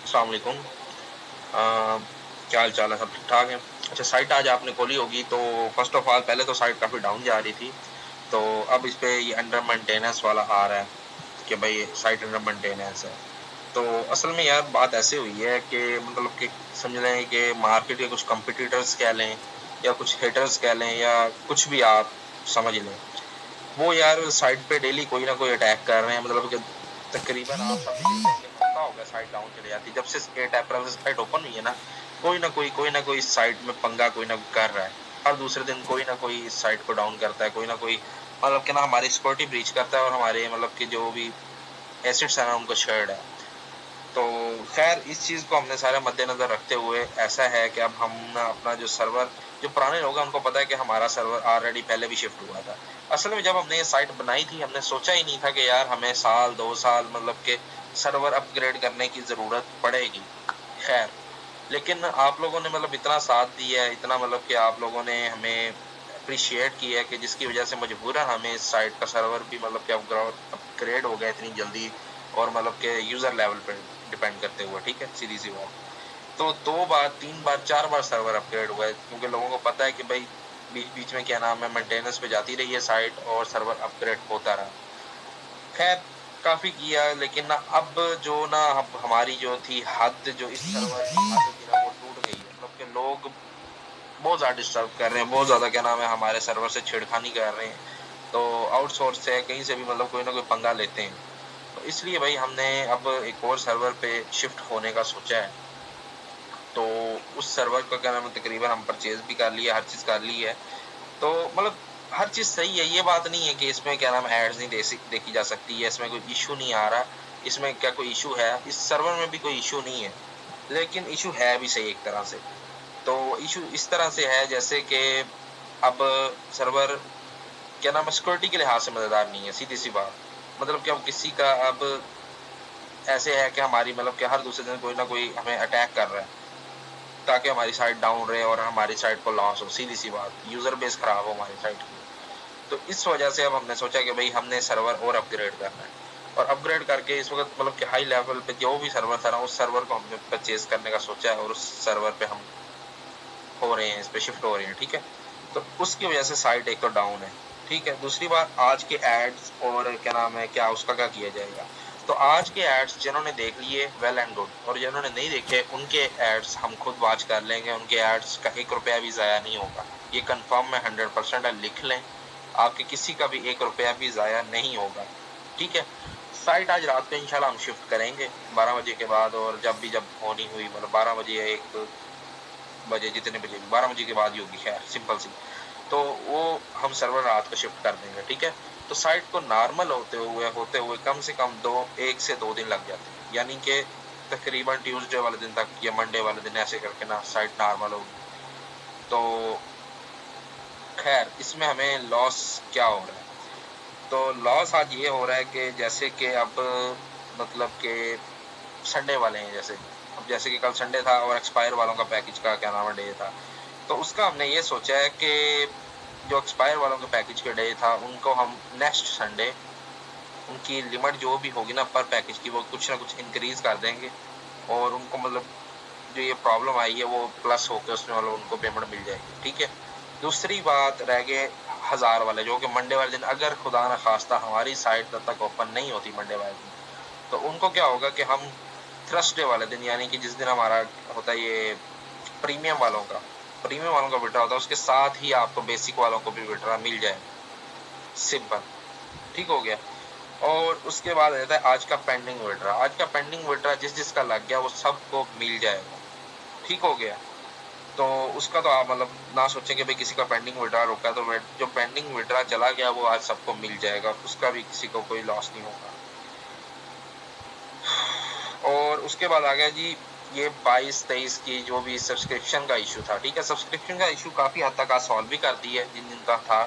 अस्सलाम वालेकुम। क्या हाल चाल है? सब ठीक ठाक है? अच्छा, साइट आज आपने खोली होगी तो फर्स्ट ऑफ ऑल पहले तो साइट काफ़ी डाउन जा रही थी, तो अब इस पे ये अंडर मेंटेनेंस वाला आ रहा है कि भाई साइट अंडर मेंटेनेंस है। तो असल में यार बात ऐसे हुई है कि मतलब कि समझ लें कि मार्केट के कुछ कंपटीटर्स कह लें या कुछ हेटर्स कह लें या कुछ भी आप समझ लें, वो यार साइट पे डेली कोई ना कोई अटैक कर रहे हैं। मतलब कि तकरीबन आप सब भी देख रहे होंगे, हफ्ता हो गया साइट डाउन चली जाती है। जब से 8 अप्रैल से साइट ओपन हुई है ना, कोई ना कोई साइट में पंगा कोई ना कर रहा है। हर दूसरे दिन कोई ना कोई इस साइट को डाउन करता है, कोई ना कोई मतलब कि ना हमारी सिक्योरिटी ब्रीच करता है और हमारे मतलब कि जो भी एसेट्स है ना उनको शेयर्ड है। तो खैर इस चीज़ को हमने सारे मद्देनजर रखते हुए ऐसा है कि अब हम ना अपना जो सर्वर, जो पुराने लोग हैं उनको पता है कि हमारा सर्वर ऑलरेडी पहले भी शिफ्ट हुआ था। असल में जब हमने ये साइट बनाई थी हमने सोचा ही नहीं था कि यार हमें साल 2 साल मतलब के सर्वर अपग्रेड करने की ज़रूरत पड़ेगी। खैर, लेकिन आप लोगों ने मतलब इतना साथ दिया है, इतना मतलब कि आप लोगों ने हमें अप्रिशिएट किया है कि जिसकी वजह से मजबूरन हमें इस साइट का सर्वर भी मतलब कि अपग्रेड हो गया इतनी जल्दी और मतलब कि यूज़र लेवल पे डिपेंड करते हुए। ठीक है, सीधी सी बात। तो 2 बार 3 बार 4 बार सर्वर अपग्रेड हुआ है क्योंकि लोगों को पता है कि भाई बीच बीच में क्या नाम है मेंटेनेंस पे जाती रही है साइट और सर्वर अपग्रेड होता रहा। खैर काफ़ी किया लेकिन ना अब जो ना अब हमारी जो थी हद, जो इस सर्वर की हद थी ना वो टूट गई है। मतलब कि लोग बहुत ज़्यादा डिस्टर्ब कर रहे हैं, बहुत ज़्यादा क्या नाम है हमारे सर्वर से छेड़खानी कर रहे हैं। तो आउटसोर्स से कहीं से भी मतलब कोई ना कोई पंगा लेते हैं। तो इसलिए भाई हमने अब एक और सर्वर पे शिफ्ट होने का सोचा है। तो उस सर्वर का क्या नाम है तकरीबन हम परचेज भी कर लिया, हर चीज़ कर ली है। तो मतलब हर चीज़ सही है, ये बात नहीं है कि इसमें क्या नाम है एड्स नहीं देखी जा सकती है, इसमें कोई इशू नहीं आ रहा। इसमें क्या कोई इशू है? इस सर्वर में भी कोई इशू नहीं है, लेकिन इशू है भी सही एक तरह से। तो इशू इस तरह से है जैसे कि अब सर्वर क्या नाम है सिक्योरिटी के लिहाज से मददगार नहीं है, सीधी सी बात। मतलब कि अब किसी का अब ऐसे है कि हमारी मतलब कि हर दूसरे दिन कोई ना कोई हमें अटैक कर रहा है ताकि हमारी साइट डाउन रहे और हमारी साइट को लॉस हो। सीधी सी बात, यूजर बेस खराब हो हमारी साइट की। तो इस वजह से अब हमने सोचा कि भाई हमने सर्वर और अपग्रेड करना है और अपग्रेड करके इस वक्त मतलब कि हाई लेवल पे जो भी सर्वर था ना उस सर्वर को हमने परचेज करने का सोचा है और उस सर्वर पे हम हो रहे हैं, इस पे शिफ्ट हो रहे हैं। ठीक है, तो उसकी वजह से साइट एक तो डाउन है। ठीक है, दूसरी बात आज के एड्स और क्या नाम है क्या उसका क्या किया जाएगा। तो आज के एड्स जिन्होंने देख लिए वेल एंड गुड, और जिन्होंने नहीं देखे उनके एड्स हम खुद वॉच कर लेंगे, उनके एड्स का 1 रुपया भी ज़ाया नहीं होगा। ये कंफर्म में 100% है, लिख लें। आपके किसी का भी 1 रुपया भी ज़ाया नहीं होगा। ठीक है, साइट आज रात को इंशाल्लाह हम शिफ्ट करेंगे 12 बजे के बाद, और जब होनी हुई मतलब 12 बजे या 1 बजे, जितने बजे भी 12 बजे के बाद ही होगी। खैर सिंपल सी, तो वो हम सर्वर रात को शिफ्ट कर देंगे। ठीक है, तो साइट को नॉर्मल होते हुए कम से कम 1 से 2 दिन लग जाते हैं, यानी कि तकरीबन ट्यूसडे वाले दिन तक या मंडे वाले दिन ऐसे करके ना साइट नॉर्मल होगी। तो खैर इसमें हमें लॉस क्या हो रहा है? तो लॉस आज ये हो रहा है कि जैसे कि अब मतलब कि संडे वाले हैं, जैसे कि कल संडे था और एक्सपायर वालों का पैकेज का क्या नाम है डे था। तो उसका हमने ये सोचा है कि जो एक्सपायर वालों के पैकेज के डे था उनको हम नेक्स्ट संडे उनकी लिमिट जो भी होगी ना पर पैकेज की वो कुछ ना कुछ इंक्रीज कर देंगे और उनको मतलब जो ये प्रॉब्लम आई है वो प्लस होकर उसमें मतलब उनको पेमेंट मिल जाएगी। ठीक है, दूसरी बात रह गए 1000 वाले जो कि मंडे वाले दिन, अगर खुदा न खास्ता हमारी साइट तब तक ओपन नहीं होती मंडे वाले दिन, तो उनको क्या होगा कि हम थर्सडे वाले दिन यानी कि जिस दिन हमारा होता है ये प्रीमियम वालों का विड्रा होता है उसके साथ ही आपको बेसिक वालों को भी विड्रा मिल जाएगा। सिंपल, ठीक हो गया। और उसके बाद रहता है आज का पेंडिंग विड्रा। आज का पेंडिंग विड्रा जिस जिसका लग गया वो सबको मिल जाएगा। ठीक हो गया, तो उसका तो आप मतलब ना सोचें कि भाई किसी का पेंडिंग विड्रा रुका, तो जो पेंडिंग विड्रा चला गया वो आज सबको मिल जाएगा, उसका भी किसी को कोई लॉस नहीं होगा। और उसके बाद आ गया जी ये 22-23 की जो भी सब्सक्रिप्शन का इशू था। ठीक है, सब्सक्रिप्शन का इशू काफ़ी हद तक आज सॉल्व भी कर दी है जिन जिन का था,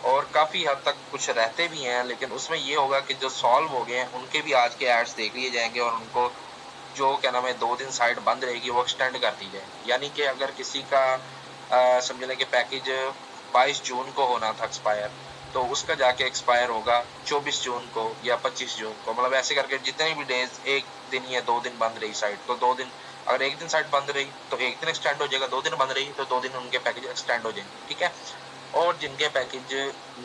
और काफ़ी हद तक कुछ रहते भी हैं, लेकिन उसमें ये होगा कि जो सॉल्व हो गए हैं उनके भी आज के एड्स देख लिए जाएंगे और उनको जो क्या नाम है 2 दिन साइट बंद रहेगी वो एक्सटेंड कर दी जाएगी। यानी कि अगर किसी का समझ लें कि पैकेज 22 जून को होना था एक्सपायर, तो उसका जाके एक्सपायर होगा 24 जून को या 25 जून को, मतलब ऐसे करके जितने भी डेज, एक दिन या 2 दिन बंद रही साइट तो 2 दिन, अगर एक दिन साइट बंद रही तो एक दिन एक्सटेंड हो जाएगा, 2 दिन बंद रही तो 2 दिन उनके पैकेज एक्सटेंड हो जाएंगे, ठीक है। और जिनके पैकेज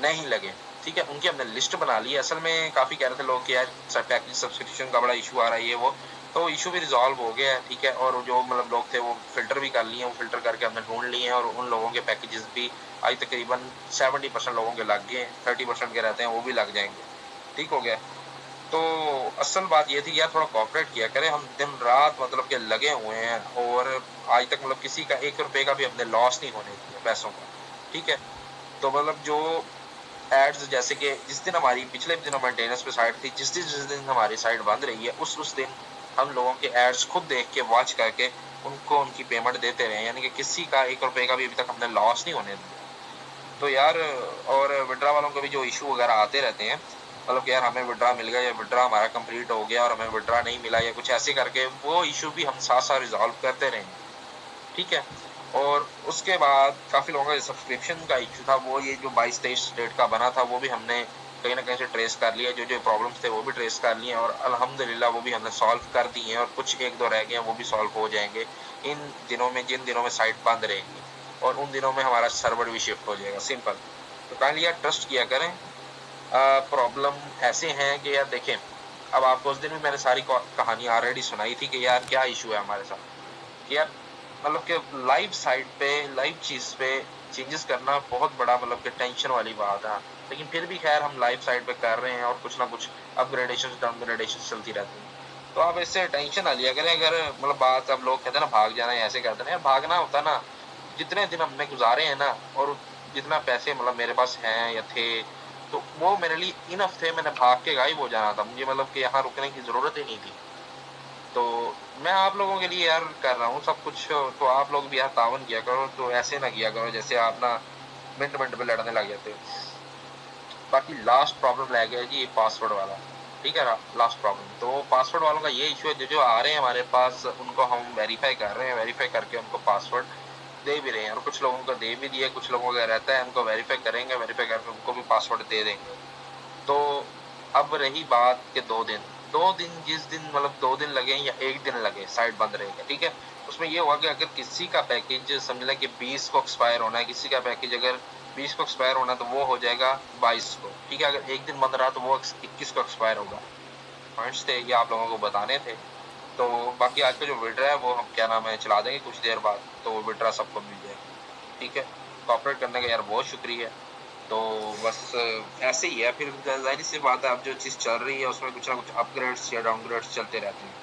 नहीं लगे, ठीक है, उनकी हमने लिस्ट बना ली है। असल में काफ़ी कह रहे थे लोग कि यार पैकेज सब्सक्रिप्शन का बड़ा इशू आ रहा है, ये वो, तो इशू भी रिजॉल्व हो गया है, ठीक है। और जो मतलब लोग थे वो फिल्टर भी कर लिए हैं, वो फिल्टर करके हमने ढूंढ लिए हैं, और उन लोगों के पैकेजेस भी आज तकरीबन 70% लोगों के लग गए हैं, 30% के रहते हैं वो भी लग जाएंगे, ठीक हो गया। तो असल बात ये थी यार, थोड़ा कॉपरेट किया करें, हम दिन रात मतलब के लगे हुए हैं, और आज तक मतलब किसी का 1 रुपए का भी हमने लॉस नहीं होने दिया पैसों का, ठीक है। तो मतलब जो एड्स, जैसे कि जिस दिन हमारी पिछले दिनों मेंटेनेंस पे साइट थी, जिस दिन हमारी साइट बंद रही है, उस दिन हम लोगों के एड्स खुद देख के वॉच करके उनको उनकी पेमेंट देते रहे, यानी कि किसी का 1 रुपए का भी अभी तक हमने लॉस नहीं होने दिया। तो यार, और विड्रा वालों को भी जो इशू वगैरह आते रहते हैं, मतलब कि यार हमें विड्रा मिल गया या विड्रा हमारा कंप्लीट हो गया और हमें विड्रा नहीं मिला या कुछ ऐसे करके, वो इशू भी हम साथ साथ रिजॉल्व करते रहेंगे, ठीक है। और उसके बाद काफ़ी लोगों का सब्सक्रिप्शन का इशू था, वो ये जो 22-23 डेट का बना था, वो भी हमने कहीं ना कहीं से ट्रेस कर लिया, जो जो प्रॉब्लम्स थे वो भी ट्रेस कर लिए, और अल्हम्दुलिल्लाह वो भी हमने सॉल्व कर दी हैं, और कुछ एक दो रह गए हैं वो भी सॉल्व हो जाएंगे इन दिनों में, जिन दिनों में साइट बंद रहेगी, और उन दिनों में हमारा सर्वर भी शिफ्ट हो जाएगा, सिंपल। तो काइंडली यार ट्रस्ट किया करें। प्रॉब्लम ऐसे हैं कि यार देखें, अब आपको उस दिन भी मैंने सारी कहानी ऑलरेडी सुनाई थी कि यार क्या इशू है हमारे साथ, कि यार मतलब कि लाइव साइट पे, लाइव चीज़ पे चेंजेस करना बहुत बड़ा मतलब कि टेंशन वाली बात है, लेकिन फिर भी खैर हम लाइव साइट पे कर रहे हैं, और कुछ ना कुछ अपग्रेडेशन डाउनग्रेडेशन चलती रहती है। तो आप इससे टेंशन ना लिया करें, अगर मतलब बात, अब लोग कहते हैं ना भाग जाना है, ऐसे कहते हैं यार, भागना होता ना, जितने दिन हमने गुजारे हैं ना, और जितना पैसे मतलब मेरे पास हैं या थे, तो वो मेरे लिए इनफ थे, मैंने भाग के गायब हो जाना था, मुझे मतलब कि यहाँ रुकने की ज़रूरत ही नहीं थी। तो मैं आप लोगों के लिए यार कर रहा हूँ सब कुछ, तो आप लोग भी यार तावन किया करो, तो ऐसे ना किया करो जैसे आप ना मिनट मिनट पे लड़ने लग जाते हो। बाकी लास्ट प्रॉब्लम रह गया जी, पासवर्ड वाला, ठीक है ना, लास्ट प्रॉब्लम। तो पासवर्ड वालों का ये इशू है, जो जो आ रहे हैं हमारे पास उनको हम वेरीफाई कर रहे हैं, वेरीफाई करके उनको पासवर्ड दे भी रहे हैं, और कुछ लोगों को दे भी दिए, कुछ लोगों का रहता है उनको वेरीफाई करेंगे, वेरीफाई करके उनको भी पासवर्ड दे देंगे। तो अब रही बात के 2 दिन, 2 दिन, जिस दिन मतलब 2 दिन लगे या एक दिन लगे साइट बंद रहेगा, ठीक है। उसमें ये हुआ कि अगर किसी का पैकेज समझ लें कि 20 को एक्सपायर होना है, किसी का पैकेज अगर 20 को एक्सपायर होना है तो वो हो जाएगा 22 को, ठीक है। अगर एक दिन बंद रहा तो वो 21 को एक्सपायर होगा। पॉइंट्स थे ये आप लोगों को बताने थे। तो बाकी आज का जो विड्रा है वो हम क्या नाम है चला देंगे कुछ देर बाद, तो वो विड्रा सबको मिल जाएगा, ठीक है। कॉपरेट करने का यार बहुत शुक्रिया। तो बस ऐसे ही है, फिर ज़ाहिर सी बात है, अब जो चीज़ चल रही है उसमें कुछ ना कुछ अपग्रेड्स या डाउनग्रेड्स चलते रहते हैं।